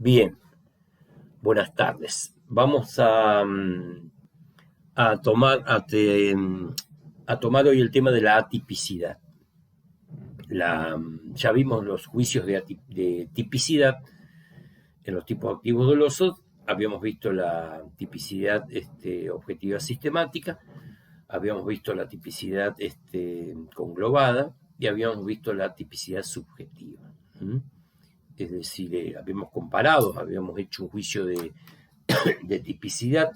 Bien, buenas tardes. Vamos a tomar, a tomar hoy el tema de la atipicidad. Ya vimos los juicios de tipicidad en los tipos activos dolosos. Habíamos visto la tipicidad objetiva sistemática, habíamos visto la tipicidad conglobada y habíamos visto la tipicidad subjetiva. Es decir, habíamos comparado, habíamos hecho un juicio de tipicidad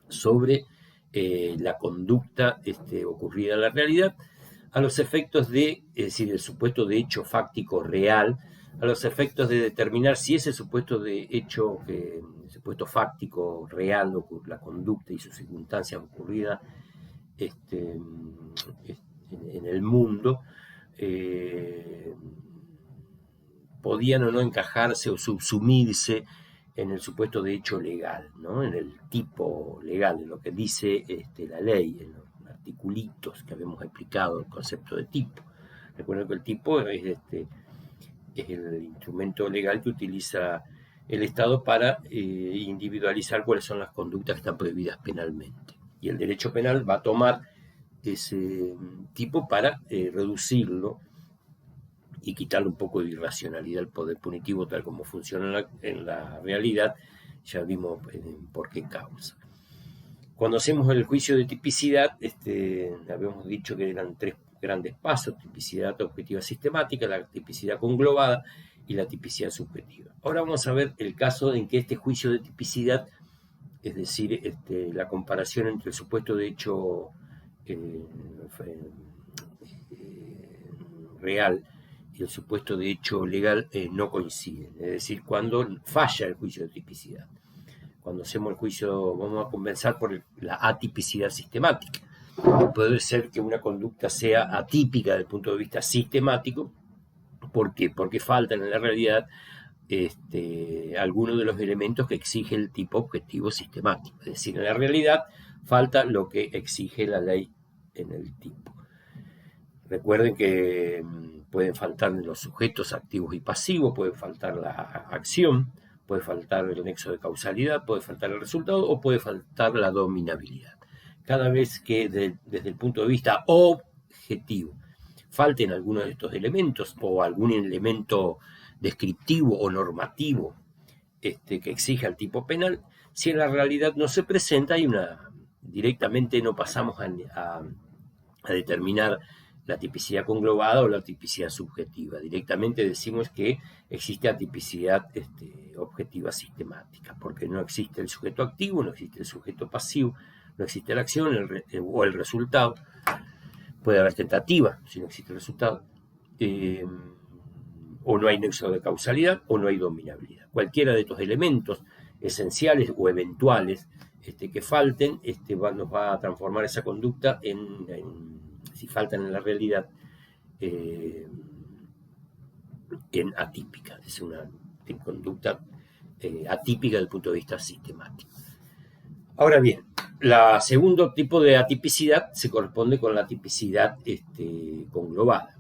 sobre la conducta ocurrida en la realidad a los efectos de, es decir, el supuesto de hecho fáctico real, a los efectos de determinar si ese supuesto de hecho, supuesto fáctico real, la conducta y sus circunstancias ocurridas en el mundo, podían o no encajarse o subsumirse en el supuesto de hecho legal, ¿no? En el tipo legal, en lo que dice la ley, en los articulitos que habíamos explicado, el concepto de tipo. Recuerden que el tipo es el instrumento legal que utiliza el Estado para individualizar cuáles son las conductas que están prohibidas penalmente. Y el derecho penal va a tomar ese tipo para reducirlo y quitarle un poco de irracionalidad al poder punitivo tal como funciona en la realidad. Ya vimos por qué causa. Cuando hacemos el juicio de tipicidad, habíamos dicho que eran tres grandes pasos: tipicidad objetiva sistemática, la tipicidad conglobada y la tipicidad subjetiva. Ahora vamos a ver el caso en que este juicio de tipicidad, es decir, la comparación entre el supuesto de hecho real y el supuesto de hecho legal no coinciden, es decir, cuando falla el juicio de tipicidad. Cuando hacemos el juicio, vamos a comenzar por la atipicidad sistemática. Puede ser que una conducta sea atípica desde el punto de vista sistemático. ¿Por qué? Porque faltan en la realidad algunos de los elementos que exige el tipo objetivo sistemático. Es decir, en la realidad falta lo que exige la ley en el tipo. Recuerden que pueden faltar los sujetos activos y pasivos, puede faltar la acción, puede faltar el nexo de causalidad, puede faltar el resultado o puede faltar la dominabilidad. Cada vez que desde el punto de vista objetivo falten algunos de estos elementos o algún elemento descriptivo o normativo que exija el tipo penal, si en la realidad no se presenta, directamente no pasamos a determinar la tipicidad conglobada o la tipicidad subjetiva. Directamente decimos que existe atipicidad objetiva sistemática, porque no existe el sujeto activo, no existe el sujeto pasivo, no existe la acción o el resultado. Puede haber tentativa si no existe el resultado. O no hay nexo de causalidad o no hay dominabilidad. Cualquiera de estos elementos esenciales o eventuales que falten nos va a transformar esa conducta si faltan en la realidad, en atípica. Es una conducta atípica desde el punto de vista sistemático. Ahora bien, el segundo tipo de atipicidad se corresponde con la tipicidad conglobada.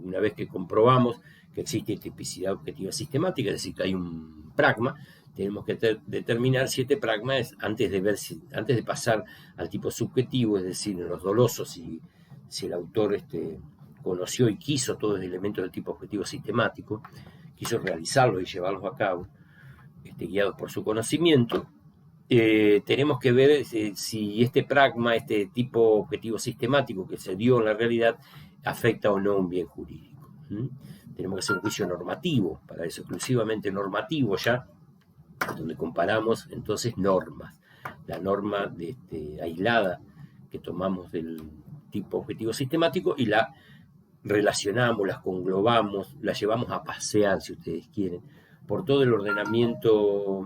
Una vez que comprobamos que existe tipicidad objetiva sistemática, es decir, que hay un pragma, tenemos que determinar si este pragma es, antes de pasar al tipo subjetivo, es decir, en los dolosos, si el autor conoció y quiso todos los elementos del tipo objetivo sistemático, quiso realizarlos y llevarlos a cabo, guiados por su conocimiento. Tenemos que ver si este pragma, este tipo objetivo sistemático que se dio en la realidad, afecta o no un bien jurídico. Tenemos que hacer un juicio normativo, para eso exclusivamente normativo ya, donde comparamos entonces normas. La norma aislada que tomamos del tipo objetivo sistemático y la relacionamos, las conglobamos, las llevamos a pasear, si ustedes quieren, por todo el ordenamiento,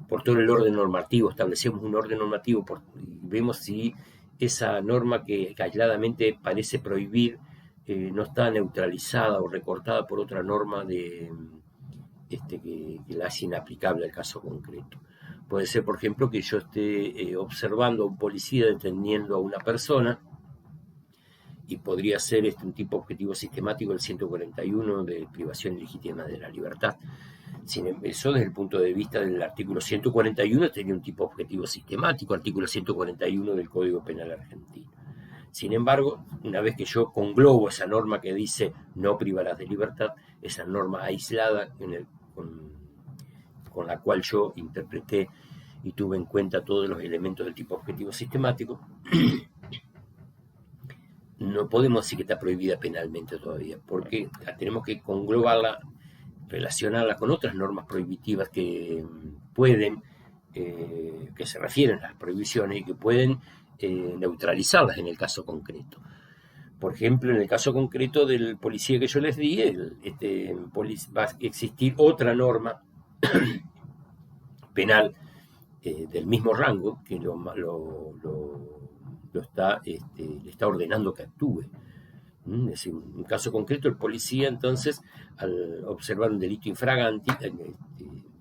por todo el orden normativo. Establecemos un orden normativo y vemos si esa norma que aisladamente parece prohibir no está neutralizada o recortada por otra norma que la hace inaplicable al caso concreto. Puede ser, por ejemplo, que yo esté observando a un policía deteniendo a una persona y podría ser un tipo objetivo sistemático el 141 de privación ilegítima de la libertad. Eso desde el punto de vista del artículo 141 tenía un tipo objetivo sistemático, artículo 141 del Código Penal argentino. Sin embargo, una vez que yo conglobo esa norma que dice no privarás de libertad, esa norma aislada con la cual yo interpreté y tuve en cuenta todos los elementos del tipo objetivo sistemático, no podemos decir que está prohibida penalmente todavía, porque tenemos que conglobarla, relacionarla con otras normas prohibitivas que pueden, que se refieren a las prohibiciones y que pueden neutralizarlas en el caso concreto. Por ejemplo, en el caso concreto del policía que yo les di, va a existir otra norma penal del mismo rango que le está ordenando que actúe. Es decir, en un caso concreto, el policía, entonces, al observar un delito infraganti,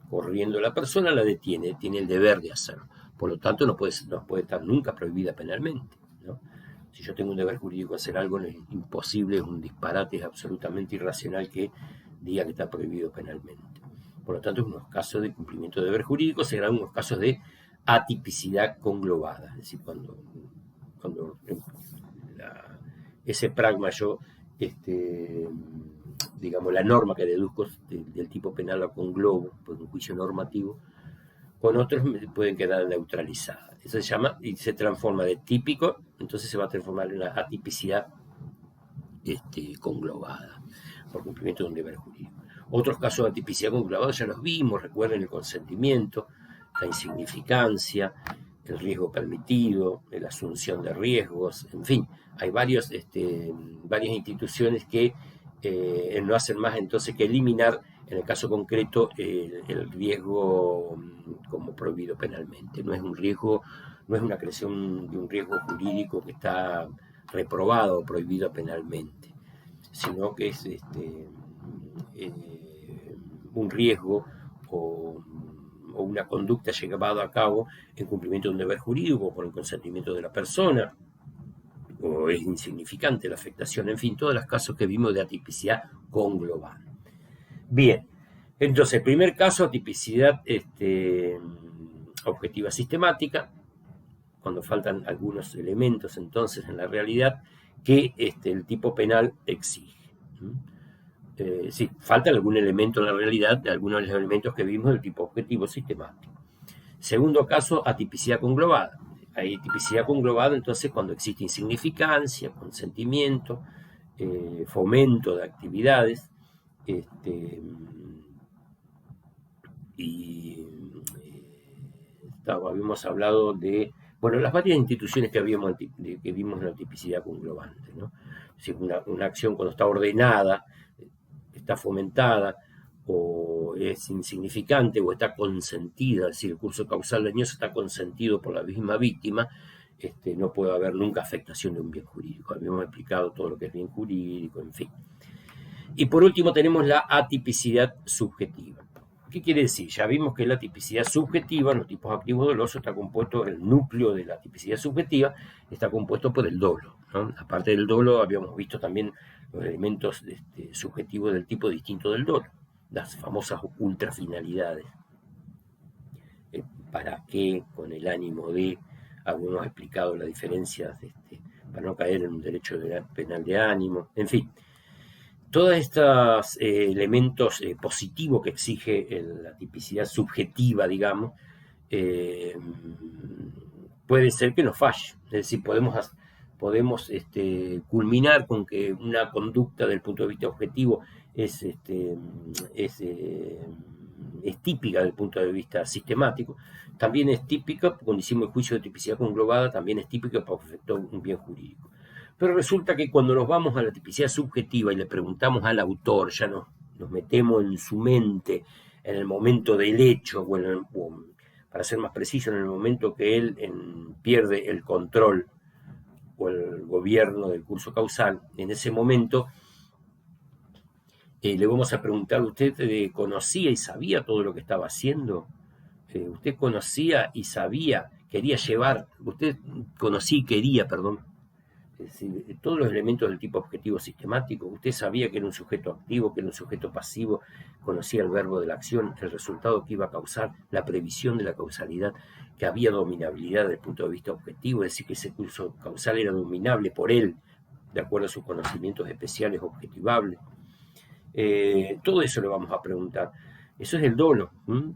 corriendo la persona, la detiene, tiene el deber de hacerlo. Por lo tanto, no puede estar nunca prohibida penalmente, ¿no? Si yo tengo un deber jurídico de hacer algo, es imposible, es un disparate, es absolutamente irracional que diga que está prohibido penalmente. Por lo tanto, en unos casos de cumplimiento de deber jurídico serán unos casos de atipicidad conglobada, es decir, cuando ese pragma yo, digamos, la norma que deduzco del tipo penal la conglobo por un juicio normativo, con otros pueden quedar neutralizadas. Eso se llama y se transforma de típico, entonces se va a transformar en una atipicidad conglobada por cumplimiento de un deber jurídico. Otros casos de atipicidad conglobada ya los vimos, recuerden el consentimiento, la insignificancia, el riesgo permitido, la asunción de riesgos, en fin, hay varias instituciones que no hacen más entonces que eliminar, en el caso concreto, el riesgo como prohibido penalmente. No es un riesgo, no es una creación de un riesgo jurídico que está reprobado o prohibido penalmente, sino que es un riesgo o una conducta llevada a cabo en cumplimiento de un deber jurídico por el consentimiento de la persona, o es insignificante la afectación, en fin, todos los casos que vimos de atipicidad conglobada. Bien, entonces, primer caso, atipicidad objetiva sistemática, cuando faltan algunos elementos entonces en la realidad que el tipo penal exige. Sí, falta algún elemento en la realidad de algunos de los elementos que vimos del tipo objetivo sistemático. Segundo caso, atipicidad conglobada. Hay atipicidad conglobada entonces cuando existe insignificancia, consentimiento, fomento de actividades, habíamos hablado de, bueno, las varias instituciones que vimos en la tipicidad conglobante, ¿no? Es decir, una acción cuando está ordenada, está fomentada, o es insignificante, o está consentida, es decir, el curso causal dañoso está consentido por la misma víctima, no puede haber nunca afectación de un bien jurídico. Habíamos explicado todo lo que es bien jurídico, en fin. Y por último tenemos la atipicidad subjetiva. ¿Qué quiere decir? Ya vimos que la tipicidad subjetiva, en los tipos activos dolosos, está compuesto, el núcleo de la tipicidad subjetiva está compuesto por el dolo, ¿no? Aparte del dolo, habíamos visto también los elementos subjetivos del tipo distinto del dolo, las famosas ultrafinalidades. ¿Para qué? Con el ánimo de, algunos han explicado la diferencia, para no caer en un derecho penal de ánimo, en fin. Todos estos elementos positivos que exige la tipicidad subjetiva, digamos, puede ser que nos falle. Es decir, podemos culminar con que una conducta del punto de vista objetivo es típica desde el punto de vista sistemático. También es típica, cuando hicimos el juicio de tipicidad conglobada, también es típica para efectuar un bien jurídico. Pero resulta que cuando nos vamos a la tipicidad subjetiva y le preguntamos al autor, ya nos metemos en su mente en el momento del hecho, o para ser más preciso, en el momento que él pierde el control o el gobierno del curso causal, en ese momento le vamos a preguntar, ¿usted conocía y sabía todo lo que estaba haciendo? ¿Usted conocía y sabía, usted conocía y quería, Es decir, todos los elementos del tipo objetivo sistemático. Usted sabía que era un sujeto activo, que era un sujeto pasivo, conocía el verbo de la acción, el resultado que iba a causar, la previsión de la causalidad, que había dominabilidad desde el punto de vista objetivo, es decir, que ese curso causal era dominable por él, de acuerdo a sus conocimientos especiales objetivables. Todo eso le vamos a preguntar. Eso es el dolo,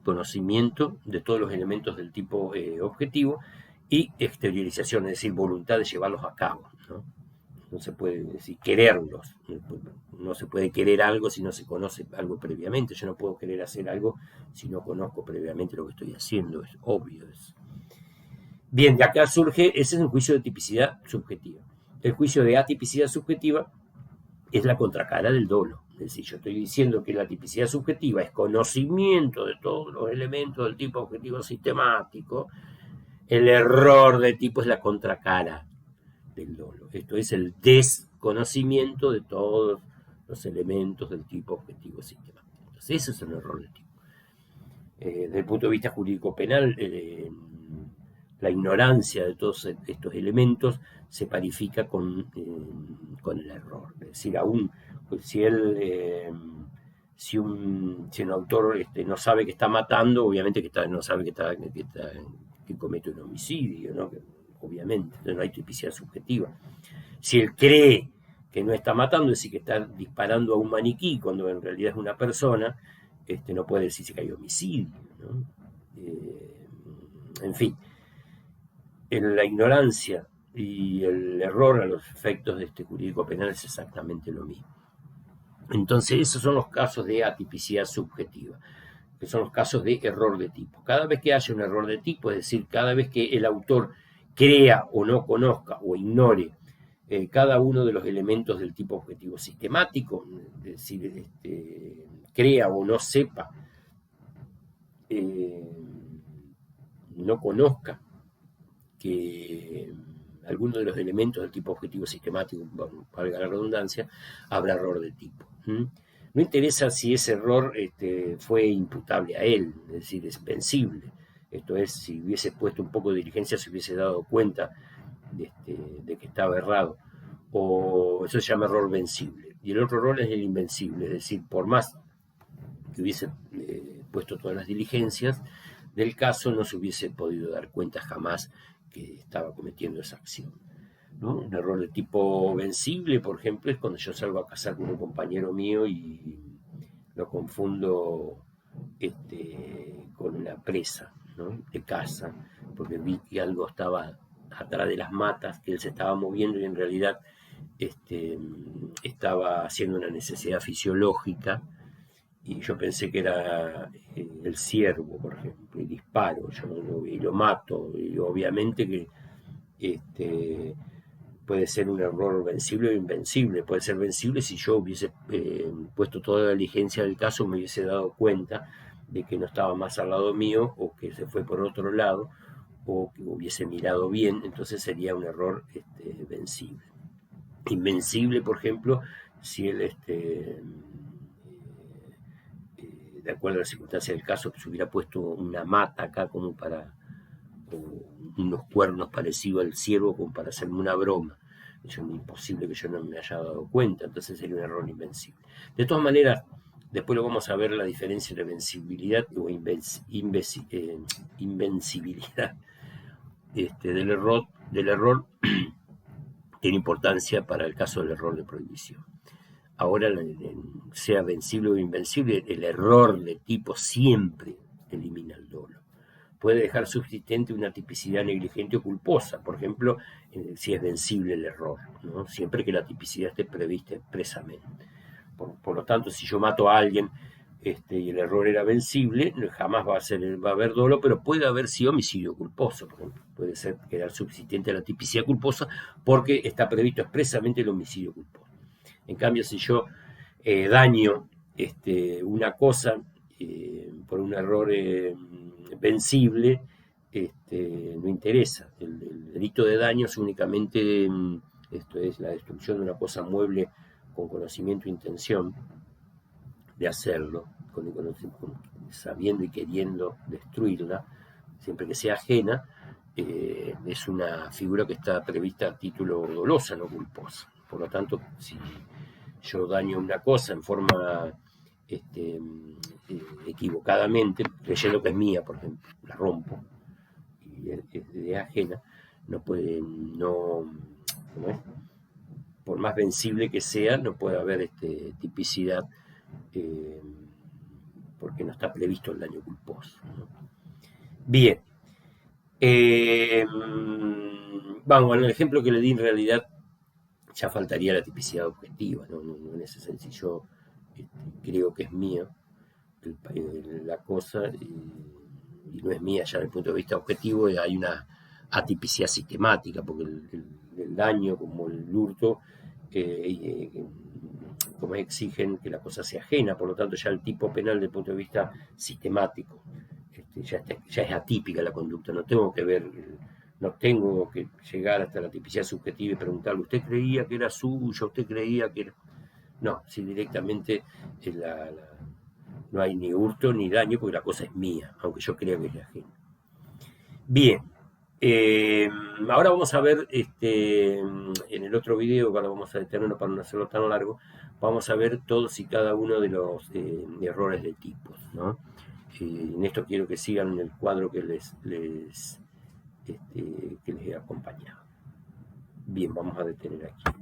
conocimiento de todos los elementos del tipo objetivo y exteriorización, es decir, voluntad de llevarlos a cabo. No se puede decir quererlos, no se puede querer algo si no se conoce algo previamente. Yo no puedo querer hacer algo si no conozco previamente lo que estoy haciendo, es obvio. Bien, de acá surge, ese es un juicio de tipicidad subjetiva. El juicio de atipicidad subjetiva es la contracara del dolo. Es decir, yo estoy diciendo que la tipicidad subjetiva es conocimiento de todos los elementos del tipo objetivo sistemático. El error de tipo es la contracara del dolo. Esto es el desconocimiento de todos los elementos del tipo objetivo sistemático. Entonces, ese es el error de tipo. Desde el punto de vista jurídico penal, la ignorancia de todos estos elementos se parifica con el error. Es decir, aún si un autor no sabe que está matando, obviamente que no sabe que comete un homicidio, ¿no? Obviamente, no hay tipicidad subjetiva. Si él cree que no está matando, es decir, que está disparando a un maniquí cuando en realidad es una persona, no puede decirse que hay homicidio, ¿no? En fin, en la ignorancia y el error a los efectos de este jurídico penal es exactamente lo mismo. Entonces, esos son los casos de atipicidad subjetiva, que son los casos de error de tipo. Cada vez que haya un error de tipo, es decir, cada vez que el autor crea o no conozca o ignore cada uno de los elementos del tipo objetivo sistemático, es decir, crea o no sepa, no conozca que alguno de los elementos del tipo objetivo sistemático, valga la redundancia, habrá error de tipo. No interesa si ese error fue imputable a él, es decir, es vencible. Esto es, si hubiese puesto un poco de diligencia, se hubiese dado cuenta de que estaba errado. O eso se llama error vencible. Y el otro error es el invencible, es decir, por más que hubiese puesto todas las diligencias del caso, no se hubiese podido dar cuenta jamás que estaba cometiendo esa acción, ¿no? Un error de tipo vencible, por ejemplo, es cuando yo salgo a cazar con un compañero mío y lo confundo con una presa, ¿no? De caza, porque vi que algo estaba atrás de las matas, que él se estaba moviendo y en realidad estaba haciendo una necesidad fisiológica, y yo pensé que era el ciervo, por ejemplo, y disparo, y lo mato, y obviamente que puede ser un error vencible o invencible. Puede ser vencible si yo hubiese puesto toda la diligencia del caso, me hubiese dado cuenta de que no estaba más al lado mío, o que se fue por otro lado, o que hubiese mirado bien, entonces sería un error vencible. Invencible, por ejemplo, si él de acuerdo a las circunstancias del caso, que se hubiera puesto una mata acá como para unos cuernos parecidos al ciervo como para hacerme una broma. Es imposible que yo no me haya dado cuenta, entonces sería un error invencible. De todas maneras, después lo vamos a ver la diferencia entre vencibilidad o invencibilidad del error tiene importancia para el caso del error de prohibición. Ahora, sea vencible o invencible, el error de tipo siempre elimina el dolo. Puede dejar subsistente una tipicidad negligente o culposa, por ejemplo, si es vencible el error, ¿no? Siempre que la tipicidad esté prevista expresamente. Por lo tanto, si yo mato a alguien y el error era vencible, jamás va a haber dolo, pero puede haber sido homicidio culposo, por ejemplo. Puede ser quedar subsistente la tipicidad culposa porque está previsto expresamente el homicidio culposo. En cambio, si yo daño una cosa por un error vencible, no interesa. El delito de daño es únicamente esto es la destrucción de una cosa mueble con conocimiento e intención de hacerlo, sabiendo y queriendo destruirla, siempre que sea ajena, es una figura que está prevista a título dolosa, no culposa. Por lo tanto, si yo daño una cosa en forma equivocadamente, creyendo que es mía, por ejemplo, la rompo y es de ajena, no puede, no, ¿cómo es? Por más vencible que sea, no puede haber tipicidad eh, porque no está previsto el daño culposo, ¿no? Bien. Vamos, en el ejemplo que le di en realidad ya faltaría la tipicidad objetiva, ¿no? En ese sentido yo creo que es mío la cosa y no es mía ya desde el punto de vista objetivo, hay una atipicidad sistemática, porque el daño como el hurto como exigen que la cosa sea ajena, por lo tanto ya el tipo penal desde el punto de vista sistemático ya es atípica la conducta, no tengo que ver, no tengo que llegar hasta la tipicidad subjetiva y preguntarle, ¿usted creía que era suyo? ¿Usted creía que era...? No, si directamente no hay ni hurto ni daño porque la cosa es mía, aunque yo crea que es ajena. Bien, ahora vamos a ver, en el otro video, cuando vamos a detenernos para no hacerlo tan largo, vamos a ver todos y cada uno de los errores de tipos, ¿no? En esto quiero que sigan el cuadro que les he acompañado. Bien, vamos a detener aquí.